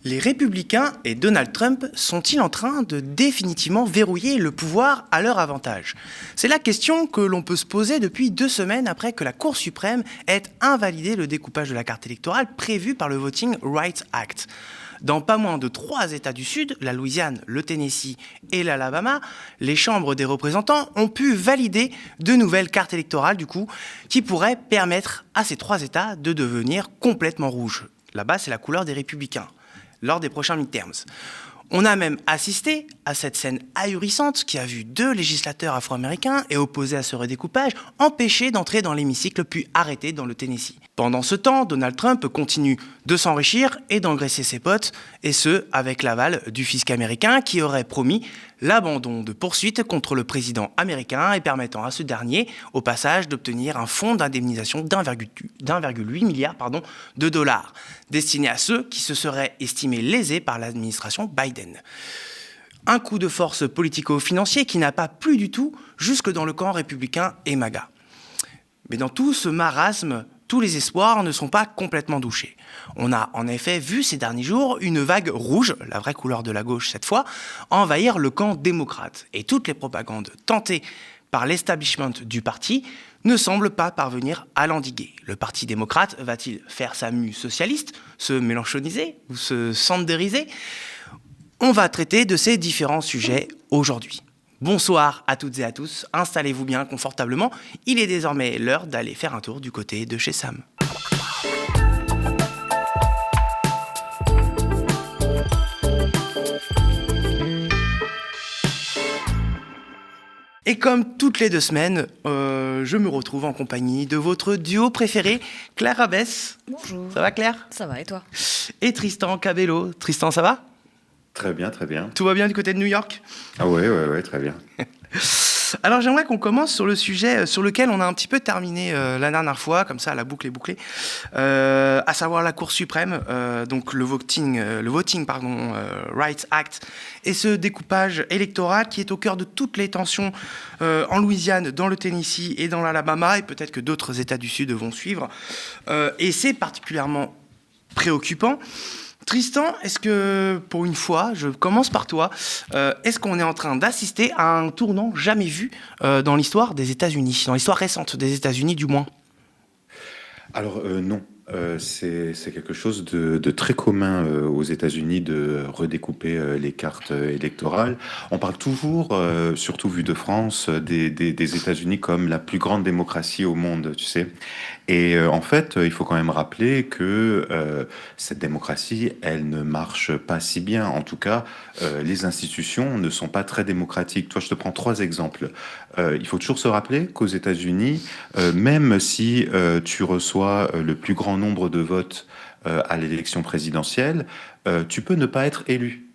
Les républicains et Donald Trump sont-ils en train de définitivement verrouiller le pouvoir à leur avantage? C'est la question que l'on peut se poser depuis 2 semaines après que la Cour suprême ait invalidé le découpage de la carte électorale prévu par le Voting Rights Act. Dans pas moins de 3 États du Sud, la Louisiane, le Tennessee et l'Alabama, les chambres des représentants ont pu valider de nouvelles cartes électorales, qui pourraient permettre à ces 3 États de devenir complètement rouges. Là-bas, c'est la couleur des républicains lors des prochains midterms. On a même assisté à cette scène ahurissante qui a vu 2 législateurs afro-américains et opposés à ce redécoupage empêchés d'entrer dans l'hémicycle puis arrêtés dans le Tennessee. Pendant ce temps, Donald Trump continue de s'enrichir et d'engraisser ses potes, et ce, avec l'aval du fisc américain qui aurait promis l'abandon de poursuites contre le président américain et permettant à ce dernier, au passage, d'obtenir un fonds d'indemnisation d'1,8 milliard de dollars, destiné à ceux qui se seraient estimés lésés par l'administration Biden. Un coup de force politico-financier qui n'a pas plu du tout jusque dans le camp républicain et MAGA. Mais dans tout ce marasme, tous les espoirs ne sont pas complètement douchés. On a en effet vu ces derniers jours une vague rouge, la vraie couleur de la gauche cette fois, envahir le camp démocrate. Et toutes les propagandes tentées par l'establishment du parti ne semblent pas parvenir à l'endiguer. Le parti démocrate va-t-il faire sa mue socialiste, se mélanchoniser ou se sanderiser? On va traiter de ces différents sujets aujourd'hui. Bonsoir à toutes et à tous, installez-vous bien confortablement, il est désormais l'heure d'aller faire un tour du côté de chez Sam. Et comme toutes les 2 semaines, je me retrouve en compagnie de votre duo préféré, Claire Abès. Bonjour. Ça va Claire? Ça va et toi? Et Tristan Cabello. Tristan, ça va? Très bien, très bien. Tout va bien du côté de New York? Ah ouais, très bien. Alors j'aimerais qu'on commence sur le sujet sur lequel on a un petit peu terminé la dernière fois, comme ça la boucle est bouclée, à savoir la Cour suprême, donc le Voting Rights Act et ce découpage électoral qui est au cœur de toutes les tensions en Louisiane, dans le Tennessee et dans l'Alabama, et peut-être que d'autres États du Sud vont suivre. Et c'est particulièrement préoccupant. Tristan, est-ce que, pour une fois, je commence par toi, est-ce qu'on est en train d'assister à un tournant jamais vu dans l'histoire des États-Unis, dans l'histoire récente des États-Unis du moins? Alors non, c'est quelque chose de très commun aux États-Unis de redécouper les cartes électorales. On parle toujours, surtout vu de France, des États-Unis comme la plus grande démocratie au monde, tu sais. Et en fait, il faut quand même rappeler que cette démocratie, elle ne marche pas si bien. En tout cas, les institutions ne sont pas très démocratiques. Toi, je te prends 3 exemples. Il faut toujours se rappeler qu'aux États-Unis, même si tu reçois le plus grand nombre de votes à l'élection présidentielle, tu peux ne pas être élu.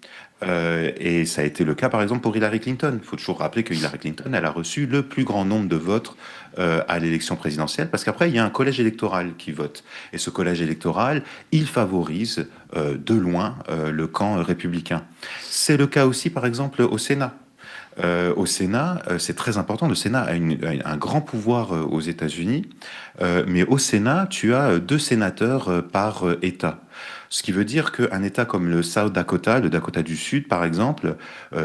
Et ça a été le cas, par exemple, pour Hillary Clinton. Il faut toujours rappeler que Hillary Clinton, elle a reçu le plus grand nombre de votes à l'élection présidentielle, parce qu'après, il y a un collège électoral qui vote. Et ce collège électoral, il favorise de loin le camp républicain. C'est le cas aussi, par exemple, au Sénat. Au Sénat, c'est très important. Le Sénat a un grand pouvoir aux États-Unis, mais au Sénat, tu as 2 sénateurs par État. Ce qui veut dire qu'un État comme le South Dakota, le Dakota du Sud par exemple,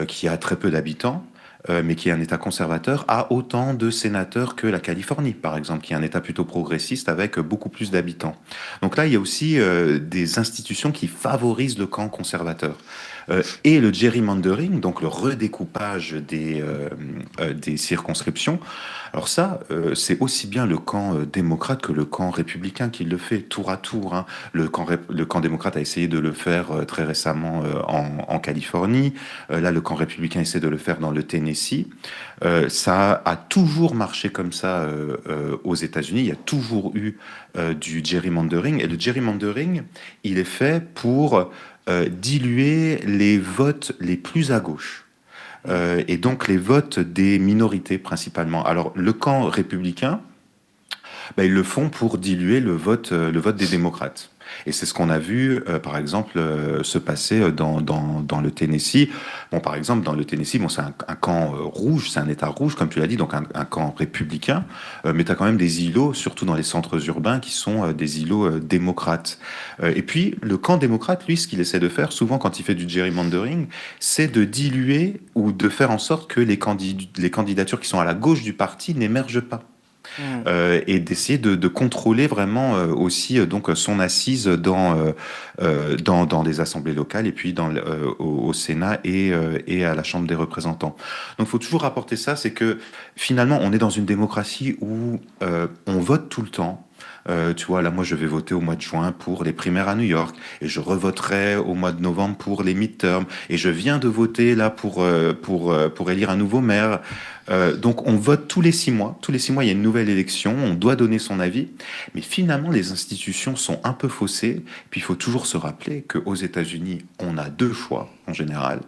qui a très peu d'habitants, mais qui est un État conservateur, a autant de sénateurs que la Californie, par exemple, qui est un État plutôt progressiste avec beaucoup plus d'habitants. Donc là, il y a aussi des institutions qui favorisent le camp conservateur. Et le gerrymandering, donc le redécoupage des circonscriptions. Alors ça, c'est aussi bien le camp démocrate que le camp républicain qui le fait tour à tour, hein. Le camp démocrate a essayé de le faire très récemment en Californie. Là, le camp républicain essaie de le faire dans le Tennessee. Ça a toujours marché comme ça aux États-Unis. Il y a toujours eu du gerrymandering. Et le gerrymandering, il est fait pour diluer les votes les plus à gauche. Et donc les votes des minorités principalement. Alors le camp républicain, ils le font pour diluer le vote des démocrates. Et c'est ce qu'on a vu, par exemple, se passer dans le Tennessee. Bon, par exemple, dans le Tennessee, bon, c'est un camp rouge, c'est un État rouge, comme tu l'as dit, donc un camp républicain, mais tu as quand même des îlots, surtout dans les centres urbains, qui sont des îlots démocrates. Et puis, le camp démocrate, lui, ce qu'il essaie de faire, souvent quand il fait du gerrymandering, c'est de diluer ou de faire en sorte que les candidatures qui sont à la gauche du parti n'émergent pas. Et d'essayer de contrôler vraiment aussi donc son assise dans les assemblées locales et puis au Sénat et à la Chambre des représentants. Donc il faut toujours rapporter ça, c'est que finalement on est dans une démocratie où on vote tout le temps. Tu vois, là, moi, je vais voter au mois de juin pour les primaires à New York, et je revoterai au mois de novembre pour les midterms, et je viens de voter là pour élire un nouveau maire. Donc, on vote tous les 6 mois. Tous les 6 mois, il y a une nouvelle élection, on doit donner son avis, mais finalement, les institutions sont un peu faussées. Puis, il faut toujours se rappeler qu'aux États-Unis, on a deux choix en général,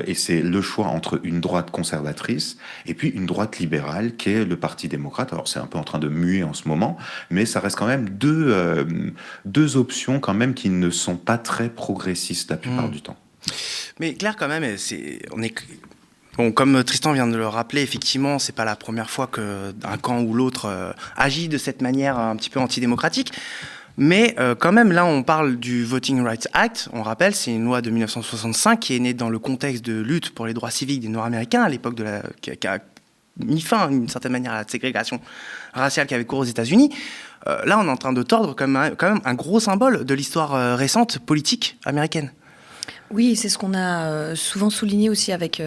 et c'est le choix entre une droite conservatrice et puis une droite libérale qui est le Parti démocrate. Alors, c'est un peu en train de muer en ce moment, mais ça reste quand même deux options quand même qui ne sont pas très progressistes la plupart du temps. Mais Claire, quand même, bon, comme Tristan vient de le rappeler, effectivement, c'est pas la première fois qu'un camp ou l'autre agit de cette manière un petit peu antidémocratique. Mais quand même, là, on parle du Voting Rights Act. On rappelle, c'est une loi de 1965 qui est née dans le contexte de lutte pour les droits civiques des Nord-Américains, à l'époque qui a mis fin, d'une certaine manière, à la ségrégation raciale qui avait cours aux États-Unis. Là, on est en train de tordre quand même un gros symbole de l'histoire récente politique américaine. Oui, c'est ce qu'on a souvent souligné aussi avec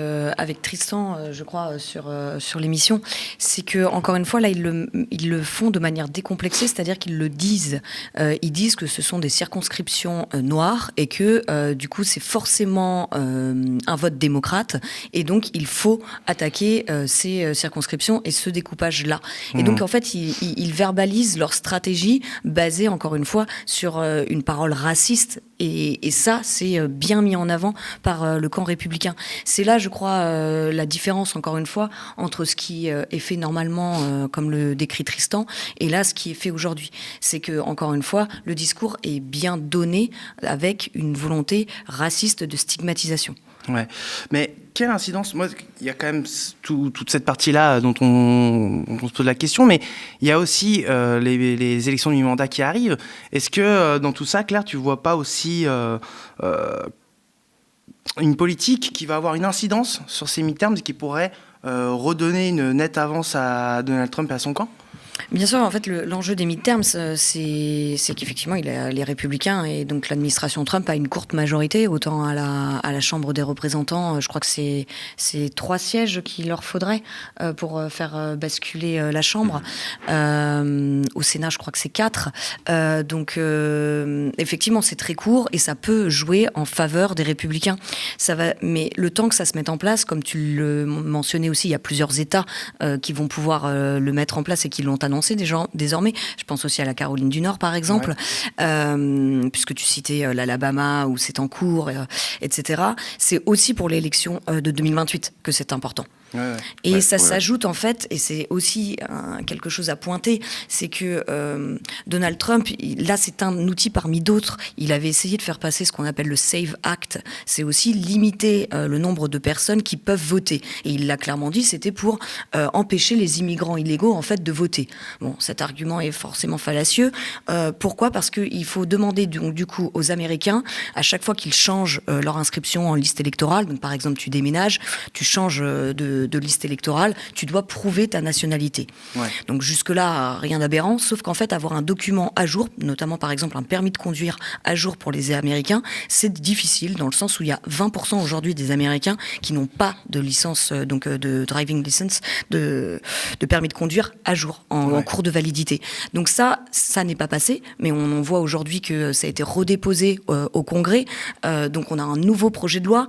Tristan, je crois, sur l'émission. C'est que, encore une fois, là, ils le font de manière décomplexée, c'est-à-dire qu'ils le disent. Ils disent que ce sont des circonscriptions noires et que, du coup, c'est forcément un vote démocrate. Et donc, il faut attaquer ces circonscriptions et ce découpage-là. Et donc, en fait, ils verbalisent leur stratégie basée, encore une fois, sur une parole raciste. Et ça, c'est bien mis en avant par le camp républicain. C'est là, je crois, la différence, encore une fois, entre ce qui est fait normalement, comme le décrit Tristan, et là, ce qui est fait aujourd'hui. C'est que, encore une fois, le discours est bien donné avec une volonté raciste de stigmatisation. Ouais, mais quelle incidence? Moi, il y a quand même toute cette partie-là dont on se pose la question, mais il y a aussi les élections du mi-mandat qui arrivent. Est-ce que dans tout ça, Claire, tu vois pas aussi une politique qui va avoir une incidence sur ces midterms et qui pourrait redonner une nette avance à Donald Trump et à son camp? Bien sûr, en fait, l'enjeu des midterms, c'est qu'effectivement, il a les républicains et donc l'administration Trump a une courte majorité, autant à la Chambre des représentants. Je crois que c'est 3 sièges qu'il leur faudrait pour faire basculer la Chambre. Au Sénat, je crois que c'est 4. Donc, effectivement, c'est très court et ça peut jouer en faveur des républicains. Mais le temps que ça se mette en place, comme tu le mentionnais aussi, il y a plusieurs États qui vont pouvoir le mettre en place et qui l'ont annoncé désormais. Je pense aussi à la Caroline du Nord, par exemple, puisque tu citais l'Alabama où c'est en cours, etc. C'est aussi pour l'élection de 2028 que c'est important. Et ça s'ajoute en fait, et c'est aussi quelque chose à pointer, c'est que Donald Trump, là c'est un outil parmi d'autres, il avait essayé de faire passer ce qu'on appelle le Save Act, c'est aussi limiter le nombre de personnes qui peuvent voter, et il l'a clairement dit, c'était pour empêcher les immigrants illégaux en fait de voter. Bon, cet argument est forcément fallacieux. Pourquoi ? Parce qu'il faut demander du coup aux Américains, à chaque fois qu'ils changent leur inscription en liste électorale, donc par exemple tu déménages, tu changes de liste électorale, tu dois prouver ta nationalité. Donc jusque-là, rien d'aberrant, sauf qu'en fait, avoir un document à jour, notamment par exemple un permis de conduire à jour pour les Américains, c'est difficile dans le sens où il y a 20% aujourd'hui des Américains qui n'ont pas de licence, donc de driving license, de permis de conduire à jour, en cours de validité. Donc ça n'est pas passé, mais on voit aujourd'hui que ça a été redéposé au Congrès. Donc on a un nouveau projet de loi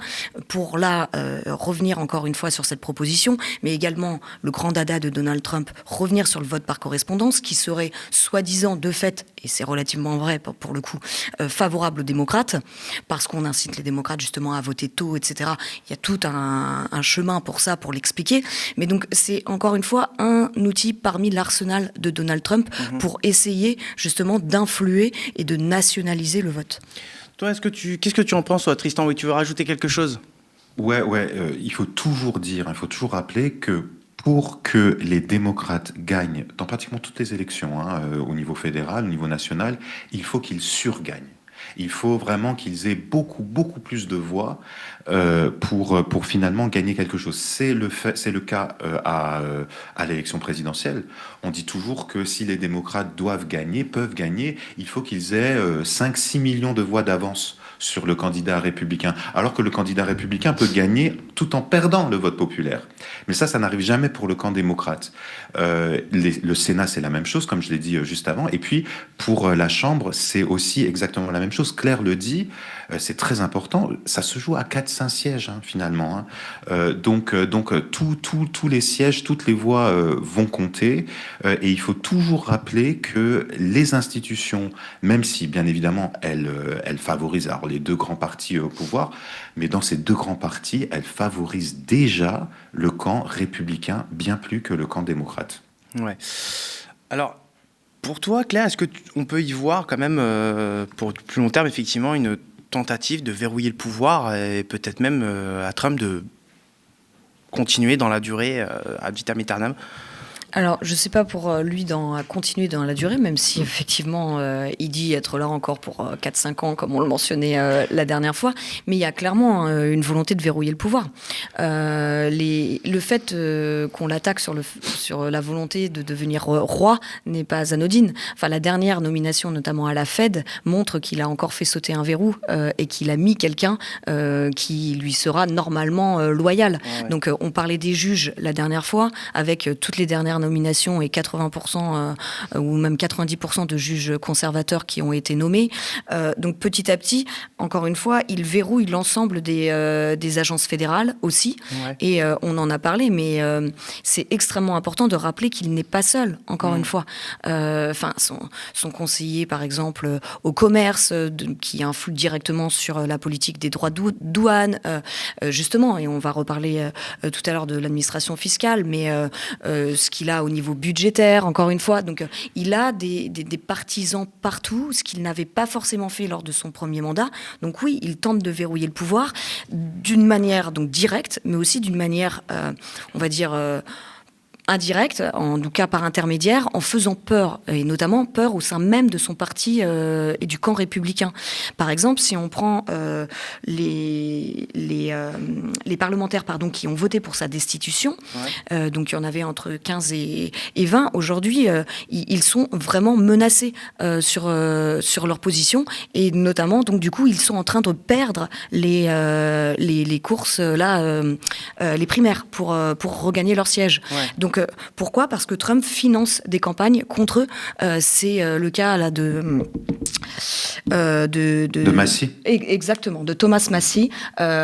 pour là revenir encore une fois sur cette proposition position, mais également le grand dada de Donald Trump, revenir sur le vote par correspondance, qui serait soi-disant de fait, et c'est relativement vrai pour le coup, favorable aux démocrates, parce qu'on incite les démocrates justement à voter tôt, etc. Il y a tout un chemin pour ça, pour l'expliquer. Mais donc c'est encore une fois un outil parmi l'arsenal de Donald Trump pour essayer justement d'influer et de nationaliser le vote. Toi, qu'est-ce que tu en penses, toi, Tristan? Oui, tu veux rajouter quelque chose? Ouais, il faut toujours dire, il faut toujours rappeler que pour que les démocrates gagnent dans pratiquement toutes les élections, au niveau fédéral, au niveau national, il faut qu'ils surgagnent. Il faut vraiment qu'ils aient beaucoup, beaucoup plus de voix pour finalement gagner quelque chose. C'est le cas à l'élection présidentielle. On dit toujours que si les démocrates peuvent gagner, il faut qu'ils aient 5-6 millions de voix d'avance sur le candidat républicain, alors que le candidat républicain peut gagner tout en perdant le vote populaire. Mais ça n'arrive jamais pour le camp démocrate. Le Sénat, c'est la même chose, comme je l'ai dit juste avant. Et puis, pour la Chambre, c'est aussi exactement la même chose. Claire le dit, c'est très important. Ça se joue à 4-5 sièges, finalement. Donc, tous les sièges, toutes les voix vont compter. Et il faut toujours rappeler que les institutions, même si, bien évidemment, elles favorisent les deux grands partis au pouvoir, mais dans ces deux grands partis, elles favorisent déjà le camp républicain bien plus que le camp démocrate. Ouais. Alors, pour toi, Claire, est-ce qu'on peut y voir quand même, pour plus long terme, effectivement, une tentative de verrouiller le pouvoir et peut-être même à Trump de continuer dans la durée ad vitam aeternam? Alors, je ne sais pas pour lui à continuer dans la durée, même si effectivement il dit être là encore pour 4-5 ans, comme on le mentionnait la dernière fois, mais il y a clairement une volonté de verrouiller le pouvoir. Le fait qu'on l'attaque sur la volonté de devenir roi n'est pas anodine. Enfin, la dernière nomination, notamment à la Fed, montre qu'il a encore fait sauter un verrou et qu'il a mis quelqu'un qui lui sera normalement loyal. Ouais. Donc, on parlait des juges la dernière fois, avec toutes les dernières nominations et 80% ou même 90% de juges conservateurs qui ont été nommés. Donc petit à petit, encore une fois, il verrouille l'ensemble des agences fédérales aussi. Ouais. Et on en a parlé, mais c'est extrêmement important de rappeler qu'il n'est pas seul, encore une fois. Son conseiller, par exemple, au commerce, qui influe directement sur la politique des droits de douane, justement, et on va reparler tout à l'heure de l'administration fiscale, mais ce qu'il a au niveau budgétaire, encore une fois. Donc, il a des partisans partout, ce qu'il n'avait pas forcément fait lors de son premier mandat. Donc oui, il tente de verrouiller le pouvoir d'une manière donc directe, mais aussi d'une manière, on va dire, indirecte, en tout cas par intermédiaire, en faisant peur, et notamment peur au sein même de son parti et du camp républicain. Par exemple, si on prend les parlementaires qui ont voté pour sa destitution, ouais. Donc il y en avait entre 15 et 20, aujourd'hui, ils sont vraiment menacés sur leur position, et notamment, donc du coup, ils sont en train de perdre les courses, les primaires, pour regagner leur siège. Ouais. Donc, pourquoi ? Parce que Trump finance des campagnes contre eux. C'est le cas là de Massie. Exactement, de Thomas Massie,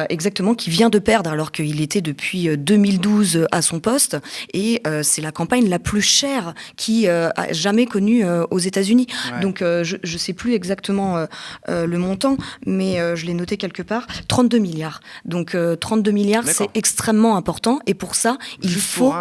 exactement, qui vient de perdre alors qu'il était depuis 2012 à son poste, et c'est la campagne la plus chère qui a jamais connue aux États-Unis. Ouais. Donc je sais plus exactement le montant, mais je l'ai noté quelque part, 32 milliards. Donc 32 milliards, d'accord. C'est extrêmement important, et pour ça, il faut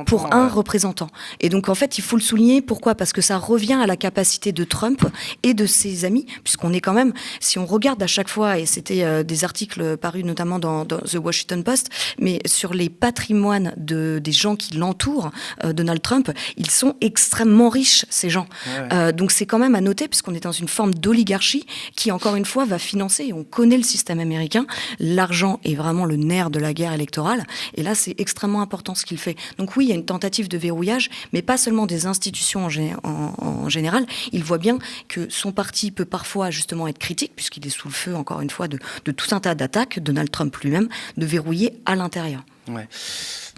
pour un représentant. Et donc en fait, il faut le souligner. Pourquoi ? Parce que ça revient à la capacité de Trump et de ses amis, puisqu'on est quand même, si on regarde à chaque fois, et c'était des articles parus notamment dans The Washington Post, mais sur les patrimoines des gens qui l'entourent, Donald Trump, ils sont extrêmement riches, ces gens. Ouais. Donc c'est quand même à noter, puisqu'on est dans une forme d'oligarchie qui, encore une fois, va financer, et on connaît le système américain, l'argent est vraiment le nerf de la guerre électorale, et là c'est extrêmement important ce qu'il fait. Donc oui, il y a une tentative de verrouillage, mais pas seulement des institutions en général. Il voit bien que son parti peut parfois justement être critique, puisqu'il est sous le feu, encore une fois, de tout un tas d'attaques, Donald Trump lui-même, de verrouiller à l'intérieur. Ouais.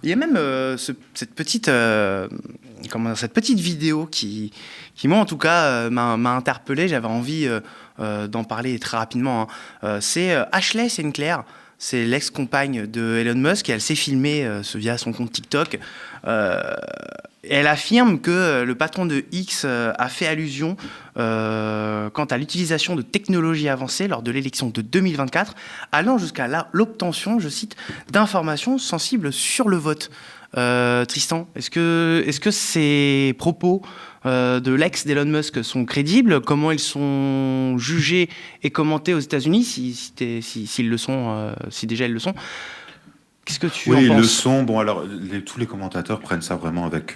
Il y a même cette petite vidéo qui moi en tout cas m'a interpellé. J'avais envie d'en parler très rapidement. C'est Ashley Sinclair. c'est l'ex-compagne de Elon Musk, et elle s'est filmée via son compte TikTok. Elle affirme que le patron de X a fait allusion quant à l'utilisation de technologies avancées lors de l'élection de 2024, allant jusqu'à l'obtention, je cite, d'informations sensibles sur le vote. Tristan, est-ce que ces propos de l'ex d'Elon Musk sont crédibles? Comment ils sont jugés et commentés aux États-Unis, s'ils le sont, si déjà ils le sont? Qu'est-ce que tu en penses? Oui, ils le sont. Bon, alors, tous les commentateurs prennent ça vraiment avec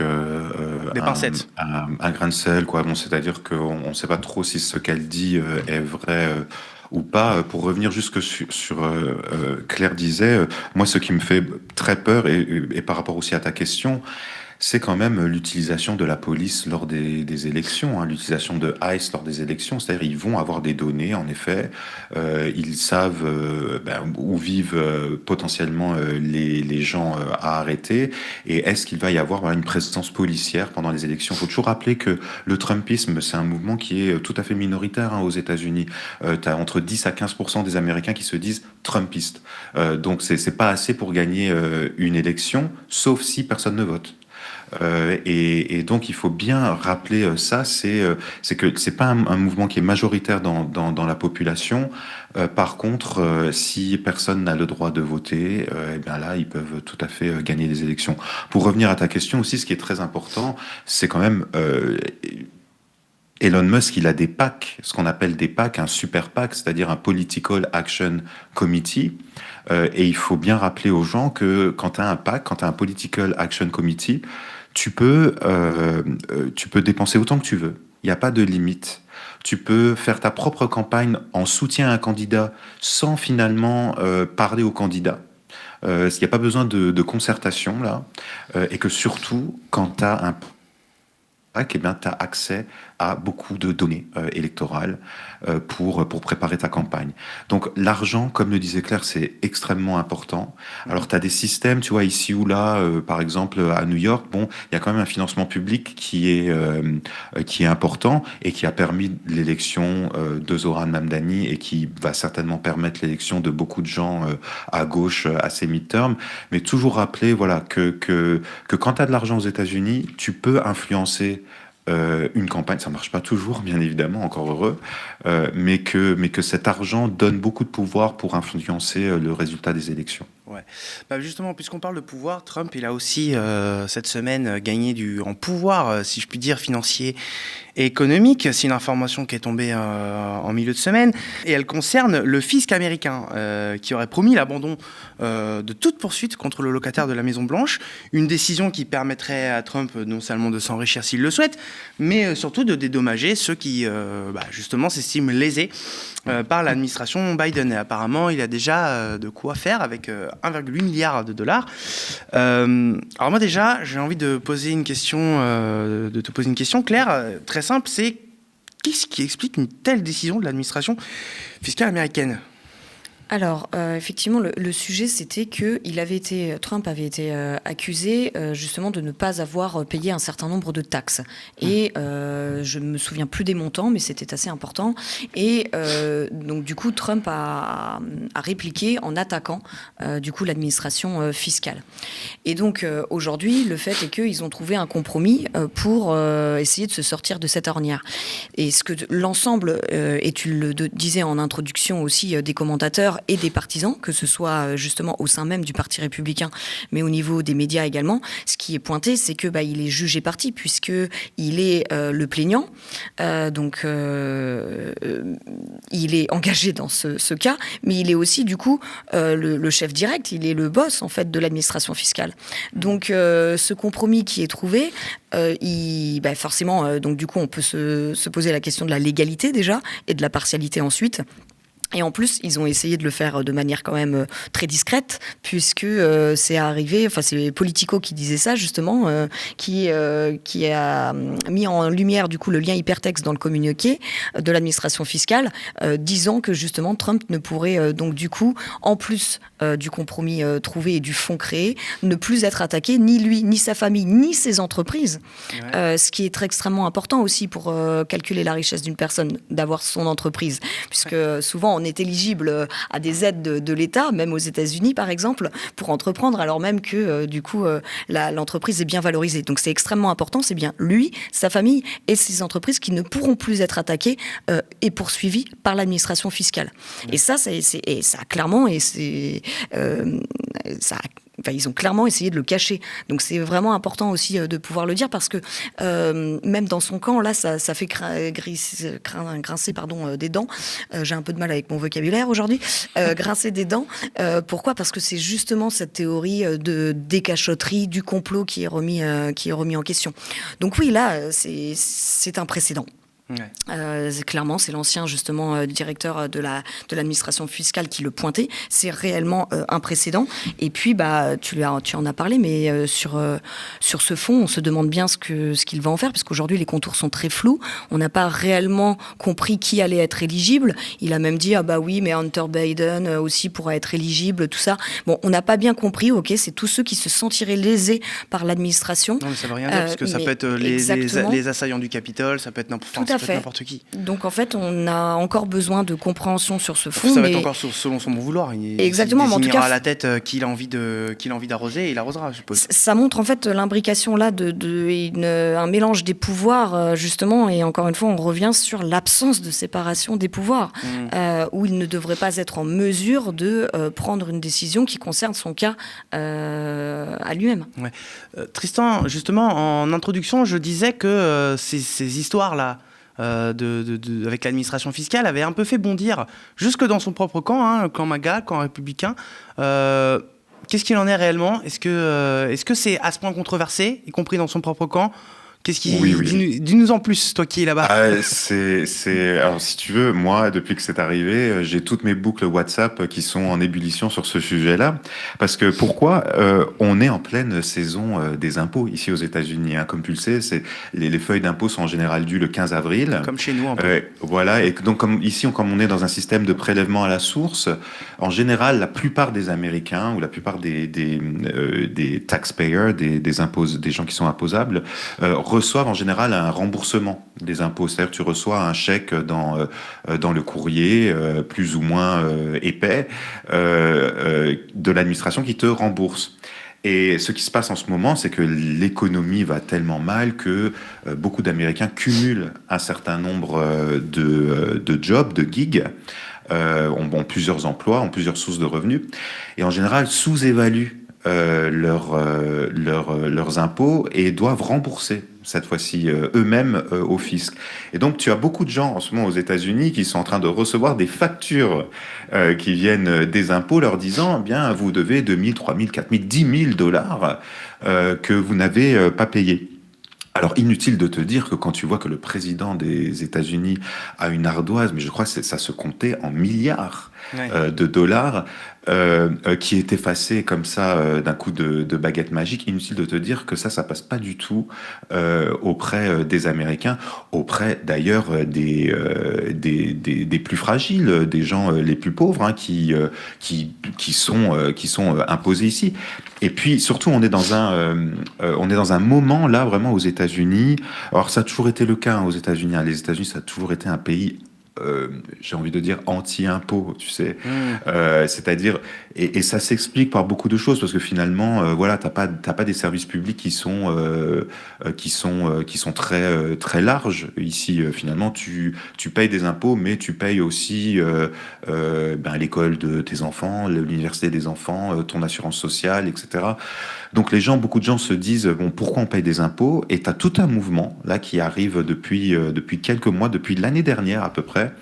Des pincettes. un grain de sel, quoi. Bon, c'est-à-dire qu'on ne sait pas trop si ce qu'elle dit est vrai ou pas. Pour revenir jusque Claire disait, moi, ce qui me fait très peur, et par rapport aussi à ta question, c'est quand même l'utilisation de la police lors des élections, hein, l'utilisation de ICE lors des élections. C'est-à-dire ils vont avoir des données, en effet. Ils savent où vivent potentiellement les gens à arrêter. Et est-ce qu'il va y avoir une présence policière pendant les élections? Il faut toujours rappeler que le Trumpisme, c'est un mouvement qui est tout à fait minoritaire aux États-Unis. Tu as entre 10 à 15% des Américains qui se disent Trumpistes. Donc c'est pas assez pour gagner une élection, sauf si personne ne vote. Et donc il faut bien rappeler ça, c'est que c'est pas un mouvement qui est majoritaire dans la population. Par contre, si personne n'a le droit de voter, eh bien là ils peuvent tout à fait gagner des élections. Pour revenir à ta question aussi, ce qui est très important, c'est quand même Elon Musk, il a des PAC, ce qu'on appelle des PAC, un super PAC, c'est-à-dire un Political Action Committee. Et il faut bien rappeler aux gens que quand tu as un PAC, quand tu as un Political Action Committee, tu peux dépenser autant que tu veux. Il n'y a pas de limite. Tu peux faire ta propre campagne en soutien à un candidat sans finalement parler au candidat. Il n'y a pas besoin de concertation là. Et que surtout, quand tu as un PAC, eh bien, tu as accès à beaucoup de données électorales pour préparer ta campagne. Donc l'argent, comme le disait Claire, c'est extrêmement important. Alors tu as des systèmes, tu vois, ici ou là, par exemple à New York, bon, il y a quand même un financement public qui est important et qui a permis l'élection de Zoran Mamdani et qui va certainement permettre l'élection de beaucoup de gens à gauche à ces midterms. Mais toujours rappeler voilà, que quand tu as de l'argent aux États-Unis, tu peux influencer une campagne. Ça marche pas toujours, bien évidemment, encore heureux, mais que cet argent donne beaucoup de pouvoir pour influencer le résultat des élections. Ouais. Justement, puisqu'on parle de pouvoir, Trump, il a aussi cette semaine gagné en pouvoir, si je puis dire, financier et économique. C'est une information qui est tombée en milieu de semaine et elle concerne le fisc américain qui aurait promis l'abandon de toute poursuite contre le locataire de la Maison-Blanche. Une décision qui permettrait à Trump non seulement de s'enrichir s'il le souhaite, mais surtout de dédommager ceux qui, justement, s'estiment lésés par l'administration Biden. Et apparemment, il a déjà de quoi faire avec 1,8 milliard de dollars. Alors moi déjà, j'ai envie de poser une question, de te poser une question, Claire, très simple, c'est qu'est-ce qui explique une telle décision de l'administration fiscale américaine ? Alors, effectivement, le sujet, c'était que Trump avait été accusé justement de ne pas avoir payé un certain nombre de taxes. Et je ne me souviens plus des montants, mais c'était assez important. Et donc, du coup, Trump a répliqué en attaquant du coup l'administration fiscale. Et donc, aujourd'hui, le fait est qu'ils ont trouvé un compromis pour essayer de se sortir de cette ornière. Et ce que l'ensemble, et tu le disais en introduction aussi des commentateurs, et des partisans, que ce soit justement au sein même du Parti républicain, mais au niveau des médias également. Ce qui est pointé, c'est que il est jugé parti, puisqu'il est le plaignant, donc il est engagé dans ce cas, mais il est aussi du coup le chef direct, il est le boss en fait de l'administration fiscale. Donc ce compromis qui est trouvé, forcément, donc du coup on peut se poser la question de la légalité déjà, et de la partialité ensuite. Et en plus, ils ont essayé de le faire de manière quand même très discrète, puisque c'est arrivé, enfin c'est Politico qui disait ça justement, qui a mis en lumière du coup le lien hypertexte dans le communiqué de l'administration fiscale, disant que justement Trump ne pourrait donc du coup, en plus du compromis trouvé et du fonds créé, ne plus être attaqué, ni lui, ni sa famille, ni ses entreprises. Ouais. Ce qui est extrêmement important aussi pour calculer la richesse d'une personne, d'avoir son entreprise, puisque souvent on est éligible à des aides de l'État, même aux États-Unis par exemple, pour entreprendre, alors même que du coup l'entreprise est bien valorisée. Donc c'est extrêmement important, c'est bien lui, sa famille et ses entreprises qui ne pourront plus être attaquées et poursuivies par l'administration fiscale. Et ça, ça a clairement, ils ont clairement essayé de le cacher. Donc c'est vraiment important aussi de pouvoir le dire parce que même dans son camp, là, ça fait grincer des dents. J'ai un peu de mal avec mon vocabulaire aujourd'hui. Grincer des dents. Pourquoi ? Parce que c'est justement cette théorie de décachotterie, du complot qui est remis en question. Donc oui, là, c'est un précédent. Ouais. Clairement, c'est l'ancien justement directeur de l'administration fiscale qui le pointait. C'est réellement un précédent. Et puis, tu en as parlé, mais sur ce fond, on se demande bien ce qu'il va en faire, parce qu'aujourd'hui les contours sont très flous. On n'a pas réellement compris qui allait être éligible. Il a même dit oui, mais Hunter Biden aussi pourra être éligible, tout ça. Bon, on n'a pas bien compris. Ok, c'est tous ceux qui se sentiraient lésés par l'administration. Non, mais ça veut rien dire parce que ça peut être les assaillants du Capitole, ça peut être n'importe qui. Donc en fait, on a encore besoin de compréhension sur ce fond. Ça va être encore selon son bon vouloir. Exactement, mais en tout cas, à la tête qu'il a envie d'arroser et il arrosera, je suppose. Ça montre en fait l'imbrication là un mélange des pouvoirs justement, et encore une fois, on revient sur l'absence de séparation des pouvoirs, où il ne devrait pas être en mesure de prendre une décision qui concerne son cas à lui-même. Ouais. Tristan, justement, en introduction, je disais que ces histoires-là, avec l'administration fiscale avait un peu fait bondir jusque dans son propre camp, le camp MAGA, le camp républicain. Qu'est-ce qu'il en est réellement ? Est-ce que c'est à ce point controversé, y compris dans son propre camp ? Oui. Dis-nous en plus, toi qui es là-bas. Alors, si tu veux, moi, depuis que c'est arrivé, j'ai toutes mes boucles WhatsApp qui sont en ébullition sur ce sujet-là. Parce que pourquoi ? On est en pleine saison des impôts ici aux États-Unis. Comme tu le sais, les feuilles d'impôts sont en général dues le 15 avril. Comme chez nous, un peu. Voilà. Et donc, comme on est dans un système de prélèvement à la source, en général, la plupart des Américains ou la plupart des taxpayers, des impôts, des gens qui sont imposables, reçoivent en général un remboursement des impôts. C'est-à-dire que tu reçois un chèque dans le courrier, plus ou moins épais, de l'administration qui te rembourse. Et ce qui se passe en ce moment, c'est que l'économie va tellement mal que beaucoup d'Américains cumulent un certain nombre de jobs, de gigs, ont plusieurs emplois, ont plusieurs sources de revenus, et en général sous-évaluent leurs impôts et doivent rembourser cette fois-ci eux-mêmes au fisc. Et donc tu as beaucoup de gens en ce moment aux États-Unis qui sont en train de recevoir des factures qui viennent des impôts leur disant vous devez 2 000, 3 000, 4 000, 10 000 dollars que vous n'avez pas payé. Alors, inutile de te dire que quand tu vois que le président des États-Unis a une ardoise, mais je crois que ça se comptait en milliards de dollars, qui est effacé comme ça d'un coup de baguette magique, inutile de te dire que ça passe pas du tout auprès des Américains, auprès d'ailleurs des plus fragiles, des gens les plus pauvres, qui sont imposés ici. Et puis surtout, on est dans un moment là vraiment aux États-Unis. Alors ça a toujours été le cas aux États-Unis. Les États-Unis, ça a toujours été un pays, j'ai envie de dire, anti-impôt, tu sais. C'est-à-dire, et ça s'explique par beaucoup de choses, parce que finalement, t'as pas des services publics qui sont très très larges ici. Finalement, tu payes des impôts, mais tu payes aussi l'école de tes enfants, l'université des enfants, ton assurance sociale, etc. Donc beaucoup de gens se disent pourquoi on paye des impôts ? Et t'as tout un mouvement là qui arrive depuis quelques mois, depuis l'année dernière à peu près,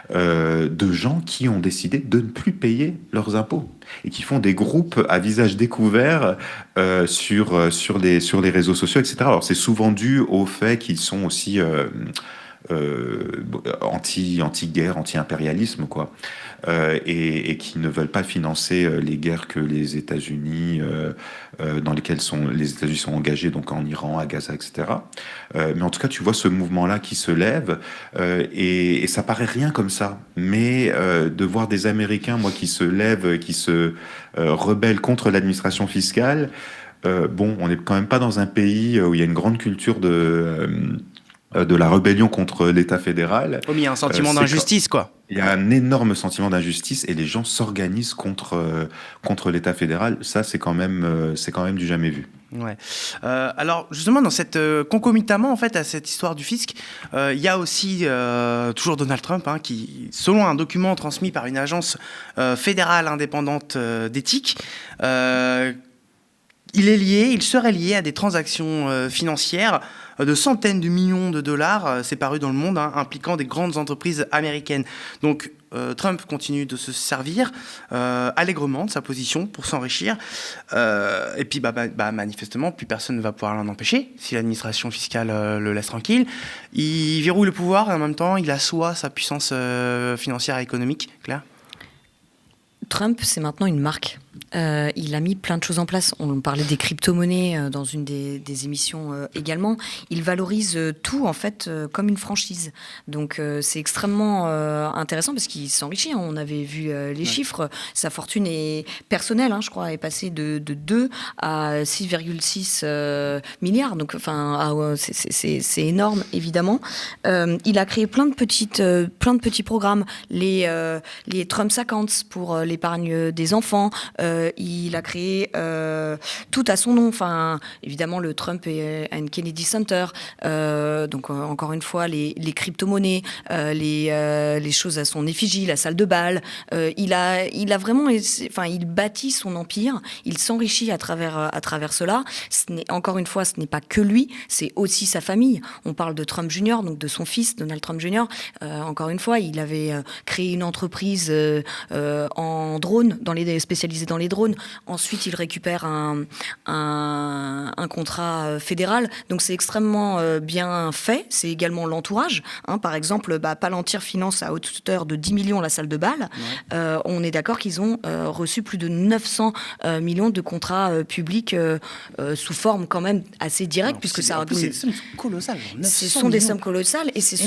de gens qui ont décidé de ne plus payer leurs impôts et qui font des groupes à visage découvert sur les réseaux sociaux, etc. Alors c'est souvent dû au fait qu'ils sont aussi anti-guerre, anti-impérialisme, quoi, et qui ne veulent pas financer les guerres que les États-Unis, dans lesquelles les États-Unis sont engagés, donc en Iran, à Gaza, etc. Mais en tout cas, tu vois ce mouvement-là qui se lève, et ça paraît rien comme ça, mais de voir des Américains, qui se lèvent, qui se rebellent contre l'administration fiscale. On n'est quand même pas dans un pays où il y a une grande culture de la rébellion contre l'État fédéral. Oh, mais il y a un sentiment C'est quand d'injustice, quoi. il y a un énorme sentiment d'injustice et les gens s'organisent contre l'État fédéral. Ça, c'est quand même du jamais vu. Ouais. Alors justement dans cette concomitamment en fait à cette histoire du fisc, il y a aussi toujours Donald Trump hein, qui, selon un document transmis par une agence fédérale indépendante d'éthique, il serait lié à des transactions financières de centaines de millions de dollars, c'est paru dans le monde, hein, impliquant des grandes entreprises américaines. Donc Trump continue de se servir allègrement de sa position pour s'enrichir. Et puis manifestement, plus personne ne va pouvoir l'en empêcher si l'administration fiscale le laisse tranquille. Il verrouille le pouvoir et en même temps, il assoit sa puissance financière et économique. Claire ? Trump, c'est maintenant une marque. Il a mis plein de choses en place. On parlait des crypto-monnaies dans une des émissions également. Il valorise tout, en fait, comme une franchise. Donc, c'est extrêmement intéressant parce qu'il s'enrichit. On avait vu les chiffres. Sa fortune est personnelle, hein, je crois, est passée de 2 à 6,6 milliards. Donc, enfin, c'est énorme, évidemment. Il a créé plein de petits programmes. Les Trump Accounts pour l'épargne des enfants. Il a créé tout à son nom. Enfin, évidemment, le Trump and Kennedy Center. Donc, encore une fois, les crypto-monnaies, les choses à son effigie, la salle de bal. Il a vraiment... Enfin, il bâtit son empire. Il s'enrichit à travers cela. Encore une fois, ce n'est pas que lui, c'est aussi sa famille. On parle de Trump Jr., donc de son fils, Donald Trump Jr. Encore une fois, il avait créé une entreprise en drone, spécialisée dans les drones. Ensuite, il récupère un contrat fédéral. Donc, c'est extrêmement bien fait. C'est également l'entourage. Hein. Par exemple, Palantir finance à hauteur de 10 millions la salle de bal. Ouais. On est d'accord qu'ils ont reçu plus de 900 millions de contrats publics sous forme quand même assez directe. Puisque ça c'est des sommes colossales. Ce sont des sommes colossales et c'est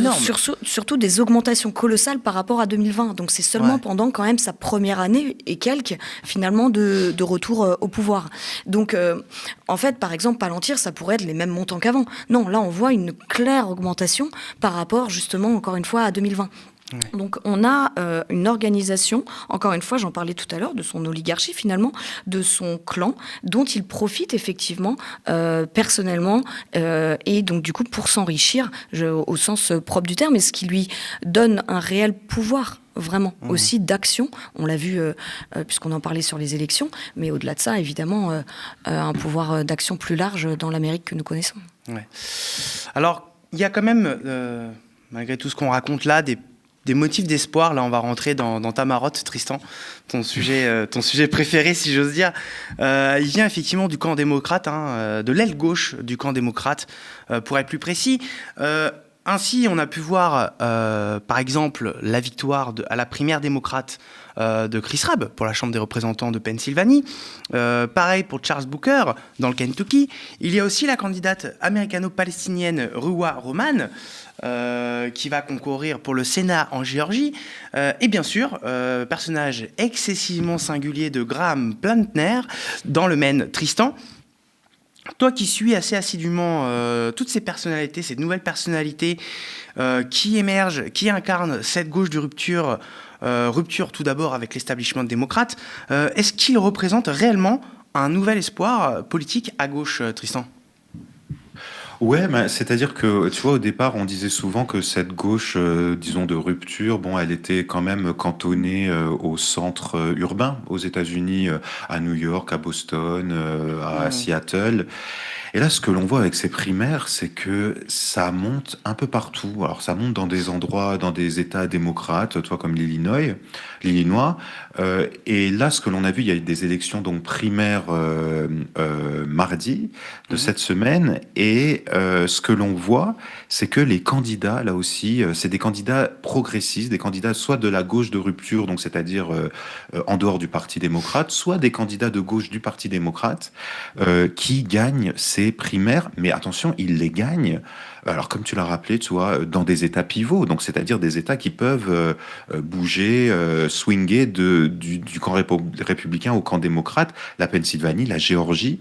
surtout des augmentations colossales par rapport à 2020. Donc, c'est seulement pendant quand même sa première année et quelques, finalement, de retour au pouvoir. Donc, en fait, par exemple, Palantir, ça pourrait être les mêmes montants qu'avant. Non, là, on voit une claire augmentation par rapport, justement, encore une fois, à 2020. Ouais. Donc, on a une organisation, encore une fois, j'en parlais tout à l'heure, de son oligarchie, finalement, de son clan, dont il profite, effectivement, personnellement, et donc, du coup, pour s'enrichir, au sens propre du terme, et ce qui lui donne un réel pouvoir vraiment aussi d'action. On l'a vu puisqu'on en parlait sur les élections, mais au-delà de ça, évidemment, un pouvoir d'action plus large dans l'Amérique que nous connaissons. Ouais. Alors, il y a quand même, malgré tout ce qu'on raconte là, des motifs d'espoir. Là, on va rentrer dans ta marotte, Tristan, ton sujet préféré, si j'ose dire. Il vient effectivement du camp démocrate, hein, de l'aile gauche du camp démocrate, pour être plus précis. Ainsi, on a pu voir, par exemple, la victoire à la primaire démocrate de Chris Rabb pour la Chambre des représentants de Pennsylvanie. Pareil pour Charles Booker dans le Kentucky. Il y a aussi la candidate américano-palestinienne Ruwa Roman qui va concourir pour le Sénat en Géorgie. Et bien sûr, personnage excessivement singulier de Graham Plantner dans le Maine. Tristan, toi qui suis assez assidûment toutes ces personnalités, ces nouvelles personnalités qui émergent, qui incarnent cette gauche de rupture, rupture tout d'abord avec l'establishment démocrate, est-ce qu'ils représentent réellement un nouvel espoir politique à gauche, Tristan ? Ouais, c'est-à-dire que, tu vois, au départ, on disait souvent que cette gauche, disons, de rupture, bon, elle était quand même cantonnée au centre urbain, aux États-Unis, à New York, à Boston, à Seattle. Et là, ce que l'on voit avec ces primaires, c'est que ça monte un peu partout. Alors, ça monte dans des endroits, dans des États démocrates, toi comme l'Illinois. Et là, ce que l'on a vu, il y a eu des élections donc primaires mardi de cette semaine. Et ce que l'on voit, c'est que les candidats, là aussi, c'est des candidats progressistes, des candidats soit de la gauche de rupture, donc c'est-à-dire en dehors du Parti démocrate, soit des candidats de gauche du Parti démocrate qui gagnent ces primaires. Mais attention, ils les gagnent, alors comme tu l'as rappelé, tu vois, dans des États pivots, donc c'est-à-dire des États qui peuvent bouger, swinger du camp républicain au camp démocrate, la Pennsylvanie, la Géorgie.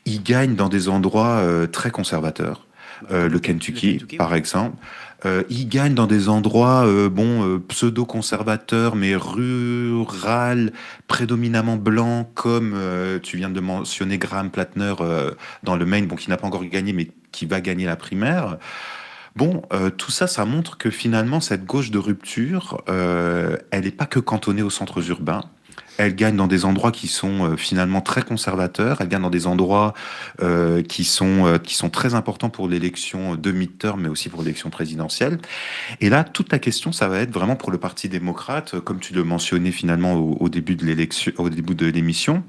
Ils gagnent dans des endroits très conservateurs. le Kentucky, par exemple. Il gagne dans des endroits pseudo-conservateurs, mais rural, prédominamment blancs, comme tu viens de mentionner Graham Plattner dans le Maine, qui n'a pas encore gagné, mais qui va gagner la primaire. Tout ça, ça montre que finalement, cette gauche de rupture, elle n'est pas que cantonnée aux centres urbains. Elle gagne dans des endroits qui sont finalement très conservateurs. Elle gagne dans des endroits qui sont très importants pour l'élection de midterm, mais aussi pour l'élection présidentielle. Et là, toute la question, ça va être vraiment pour le Parti démocrate, comme tu le mentionnais finalement au début de l'élection, au début de l'émission.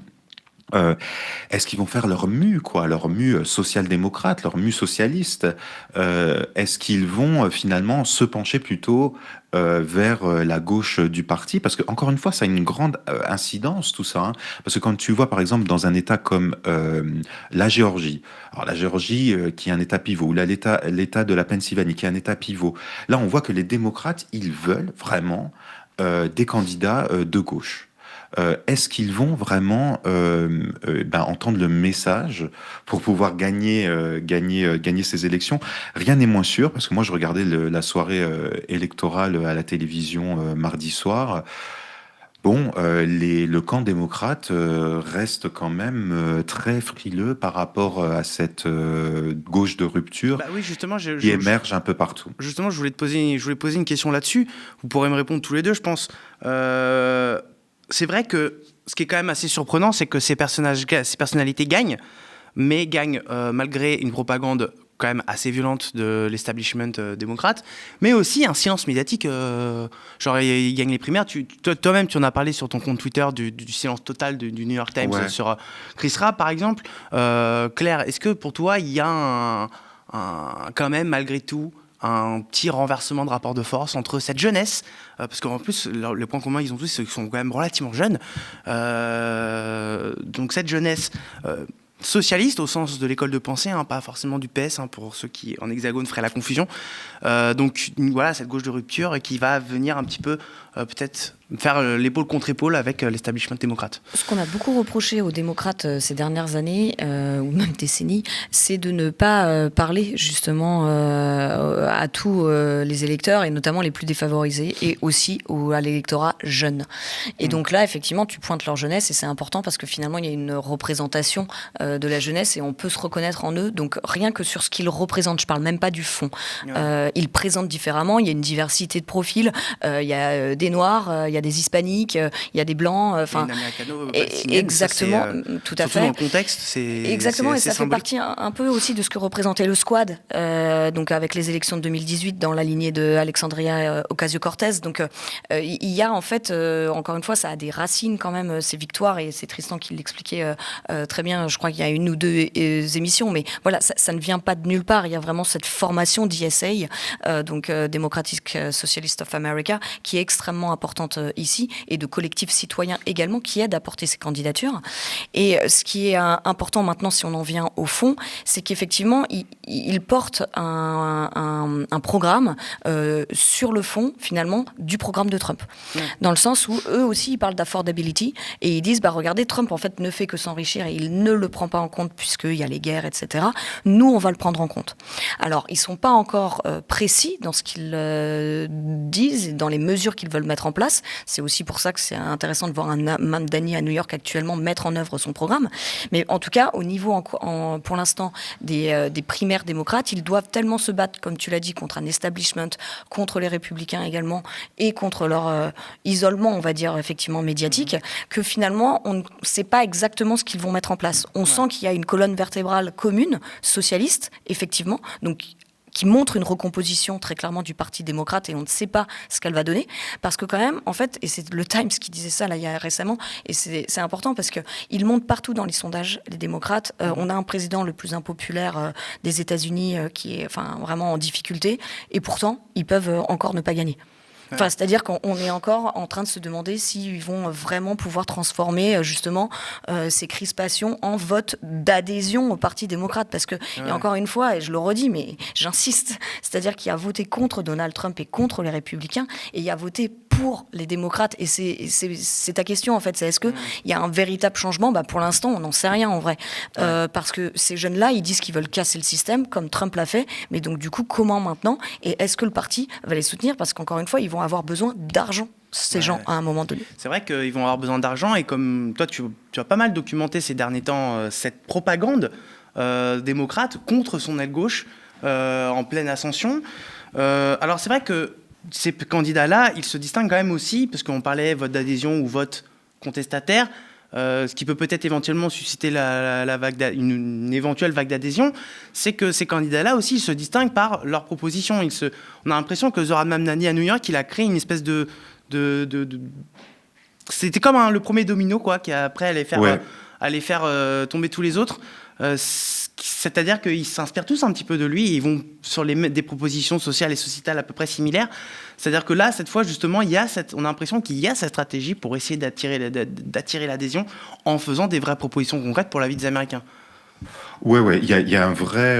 Est-ce qu'ils vont faire leur mue, leur mue social-démocrate, leur mue socialiste? Est-ce qu'ils vont finalement se pencher plutôt vers la gauche du parti? Parce que encore une fois, ça a une grande incidence tout ça. Parce que quand tu vois par exemple dans un État comme la Géorgie, alors la Géorgie qui est un État pivot, ou l'État de la Pennsylvanie qui est un État pivot, là on voit que les démocrates, ils veulent vraiment des candidats de gauche. Est-ce qu'ils vont vraiment entendre le message pour pouvoir gagner ces élections? Rien n'est moins sûr, parce que moi je regardais la soirée électorale à la télévision mardi soir. Le camp démocrate reste quand même très frileux par rapport à cette gauche de rupture oui, justement, qui émerge un peu partout. Justement, je voulais poser une question là-dessus. Vous pourrez me répondre tous les deux, je pense. C'est vrai que ce qui est quand même assez surprenant, c'est que ces personnalités gagnent, mais gagnent malgré une propagande quand même assez violente de l'establishment démocrate, mais aussi un silence médiatique. Ils gagnent les primaires. Toi-même, tu en as parlé sur ton compte Twitter du silence total du New York Times sur Chris Raab, par exemple. Claire, est-ce que pour toi, il y a quand même, malgré tout, un petit renversement de rapport de force entre cette jeunesse, parce qu'en plus, le point commun ils ont tous, c'est qu'ils sont quand même relativement jeunes. Donc cette jeunesse socialiste au sens de l'école de pensée, pas forcément du PS, pour ceux qui en hexagone feraient la confusion. Donc voilà, cette gauche de rupture qui va venir un petit peu peut-être faire l'épaule contre épaule avec l'establishment démocrate. Ce qu'on a beaucoup reproché aux démocrates ces dernières années, ou même décennies, c'est de ne pas parler justement à tous les électeurs, et notamment les plus défavorisés, et aussi à l'électorat jeune. Et donc là, effectivement, tu pointes leur jeunesse, et c'est important parce que finalement, il y a une représentation de la jeunesse, et on peut se reconnaître en eux. Donc rien que sur ce qu'ils représentent, je parle même pas du fond. Ils présentent différemment, il y a une diversité de profils, il y a des noirs, il y a des hispaniques, il y a des blancs, exactement, tout à fait. Surtout dans le contexte, c'est exactement, et ça symbolique. fait partie un peu aussi de ce que représentait le Squad, donc avec les élections de 2018 dans la lignée de Alexandria Ocasio-Cortez. Donc il y a en fait, encore une fois, ça a des racines quand même, ces victoires, et c'est Tristan qui l'expliquait très bien. Je crois qu'il y a une ou deux émissions, mais voilà, ça ne vient pas de nulle part. Il y a vraiment cette formation d'ESA, donc Democratic Socialist of America, qui est extrêmement importante ici, et de collectifs citoyens également qui aident à porter ces candidatures. Et ce qui est important maintenant, si on en vient au fond, c'est qu'effectivement, ils portent un programme sur le fond, finalement, du programme de Trump. Dans le sens où eux aussi, ils parlent d'affordability, et ils disent, regardez, Trump, en fait, ne fait que s'enrichir, et il ne le prend pas en compte puisqu'il y a les guerres, etc. Nous, on va le prendre en compte. Alors, ils ne sont pas encore précis dans ce qu'ils disent, dans les mesures qu'ils veulent mettre en place. C'est aussi pour ça que c'est intéressant de voir un Mamdani à New York actuellement mettre en œuvre son programme. Mais en tout cas, au niveau, pour l'instant, des primaires démocrates, ils doivent tellement se battre, comme tu l'as dit, contre un establishment, contre les républicains également, et contre leur isolement, on va dire, effectivement, médiatique, que finalement, on ne sait pas exactement ce qu'ils vont mettre en place. On sent qu'il y a une colonne vertébrale commune, socialiste, effectivement, donc qui montre une recomposition très clairement du Parti démocrate, et on ne sait pas ce qu'elle va donner, parce que quand même, en fait, et c'est le Times qui disait ça là, il y a récemment, et c'est important parce qu'ils montent partout dans les sondages, les démocrates. On a un président le plus impopulaire des États-Unis qui est vraiment en difficulté, et pourtant, ils peuvent encore ne pas gagner. C'est-à-dire qu'on est encore en train de se demander s'ils vont vraiment pouvoir transformer justement ces crispations en vote d'adhésion au Parti démocrate. Parce que, et encore une fois, et je le redis, mais j'insiste, c'est-à-dire qu'il y a voté contre Donald Trump et contre les républicains, et il y a voté pour les démocrates, et c'est ta question en fait, c'est est-ce qu'il y a un véritable changement? Pour l'instant, on n'en sait rien en vrai. Parce que ces jeunes-là, ils disent qu'ils veulent casser le système, comme Trump l'a fait, mais donc du coup, comment maintenant? Et est-ce que le parti va les soutenir? Parce qu'encore une fois, ils vont avoir besoin d'argent, ces gens, à un moment donné. C'est vrai qu'ils vont avoir besoin d'argent, et comme toi, tu as pas mal documenté ces derniers temps cette propagande démocrate contre son aile gauche en pleine ascension. Alors c'est vrai que ces candidats-là, ils se distinguent quand même aussi, parce qu'on parlait vote d'adhésion ou vote contestataire, ce qui peut peut-être éventuellement susciter une éventuelle vague d'adhésion, c'est que ces candidats-là aussi, ils se distinguent par leurs propositions. On a l'impression que Zoran Mamdani à New York, il a créé une espèce de c'était comme le premier domino, quoi, qui après allait faire tomber tous les autres. C'est-à-dire qu'ils s'inspirent tous un petit peu de lui et ils vont sur des propositions sociales et sociétales à peu près similaires. C'est-à-dire que là, cette fois, justement, on a l'impression qu'il y a cette stratégie pour essayer d'attirer l'adhésion en faisant des vraies propositions concrètes pour la vie des Américains. Ouais, il y a un vrai.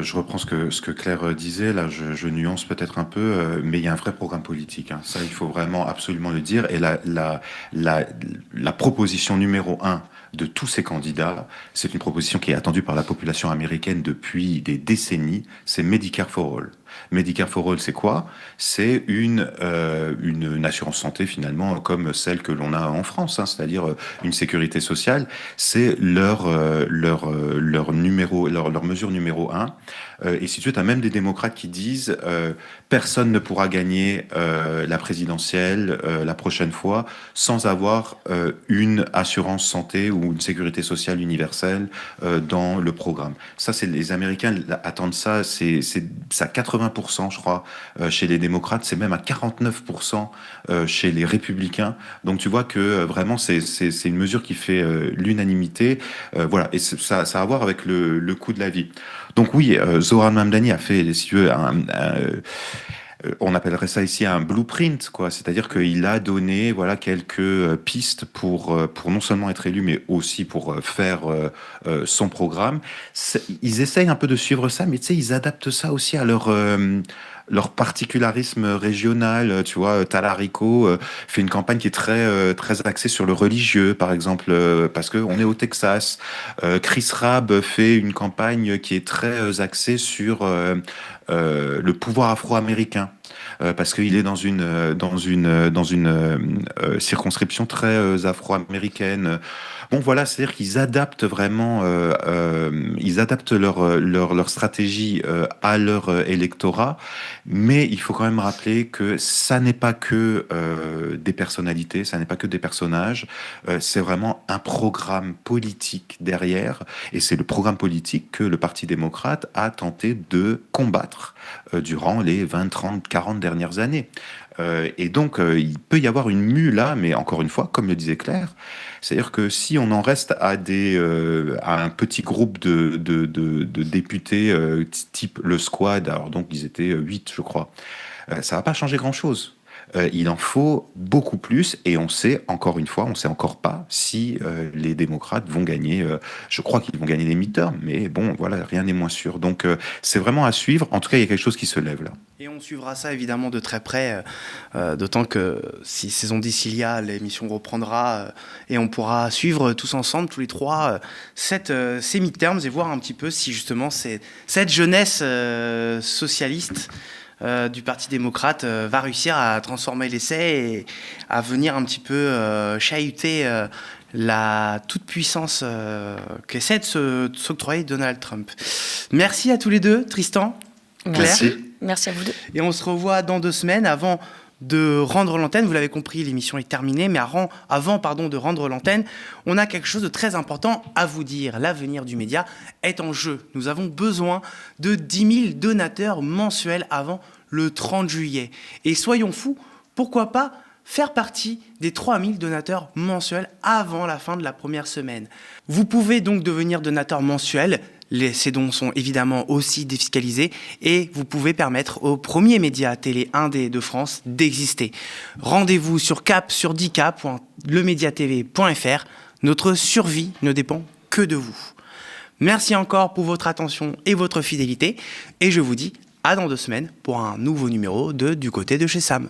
Je reprends ce que Claire disait, là, je nuance peut-être un peu, mais il y a un vrai programme politique. Hein. Ça, il faut vraiment absolument le dire. Et la proposition numéro 1 de tous ces candidats, c'est une proposition qui est attendue par la population américaine depuis des décennies, c'est Medicare for All. Medicare for All, c'est quoi? C'est une assurance santé finalement comme celle que l'on a en France, hein, c'est-à-dire une sécurité sociale. C'est leur mesure numéro 1. Et si tu veux, tu as même des démocrates qui disent personne ne pourra gagner la présidentielle la prochaine fois sans avoir une assurance santé ou une sécurité sociale universelle dans le programme. Ça, les Américains attendent ça, c'est à 80%, je crois, chez les démocrates, c'est même à 49% chez les républicains. Donc tu vois que vraiment, c'est une mesure qui fait l'unanimité. Voilà, et ça a à voir avec le coût de la vie. Donc oui, Zoran Mamdani a fait, si tu veux, on appellerait ça ici un blueprint, quoi. C'est-à-dire qu'il a donné, voilà, quelques pistes pour non seulement être élu, mais aussi pour faire son programme. Ils essayent un peu de suivre ça, mais tu sais, ils adaptent ça aussi à leur particularisme régional. Tu vois, Talarico fait une campagne qui est très axée sur le religieux, par exemple, parce qu'on est au Texas. Chris Rabb fait une campagne qui est très axée sur le pouvoir afro-américain. Parce qu'il est dans une circonscription très afro-américaine. Bon, voilà, c'est-à-dire qu'ils adaptent vraiment, ils adaptent leur stratégie à leur électorat, mais il faut quand même rappeler que ça n'est pas que des personnalités, ça n'est pas que des personnages, c'est vraiment un programme politique derrière, et c'est le programme politique que le Parti démocrate a tenté de combattre durant les 20, 30, 40 dernières années. Et donc, il peut y avoir une mue là, mais encore une fois, comme le disait Claire, c'est-à-dire que si on en reste à un petit groupe de députés type le Squad, alors donc ils étaient 8, je crois, ça va pas changer grand-chose. Il en faut beaucoup plus, et on sait encore pas si les démocrates vont gagner. Je crois qu'ils vont gagner les midterms, mais bon, voilà, rien n'est moins sûr. Donc c'est vraiment à suivre. En tout cas, il y a quelque chose qui se lève là. Et on suivra ça évidemment de très près, d'autant que si Saison d'Icilia, l'émission reprendra et on pourra suivre tous ensemble, tous les trois, ces midterms et voir un petit peu si justement cette jeunesse socialiste du Parti démocrate va réussir à transformer l'essai et à venir un petit peu chahuter la toute-puissance qu'essaie de s'octroyer Donald Trump. Merci à tous les deux, Tristan, Claire. Merci à vous deux. Et on se revoit dans 2 semaines avant de rendre l'antenne. Vous l'avez compris, l'émission est terminée, mais avant de rendre l'antenne, on a quelque chose de très important à vous dire. L'avenir du média est en jeu. Nous avons besoin de 10 000 donateurs mensuels avant le 30 juillet. Et soyons fous, pourquoi pas faire partie des 3 000 donateurs mensuels avant la fin de la première semaine. Vous pouvez donc devenir donateur mensuel. Ces dons sont évidemment aussi défiscalisés et vous pouvez permettre au premier média télé indé de France d'exister. Rendez-vous sur lemediatv.fr. Notre survie ne dépend que de vous. Merci encore pour votre attention et votre fidélité et je vous dis à dans 2 semaines pour un nouveau numéro de Du côté de chez Sam.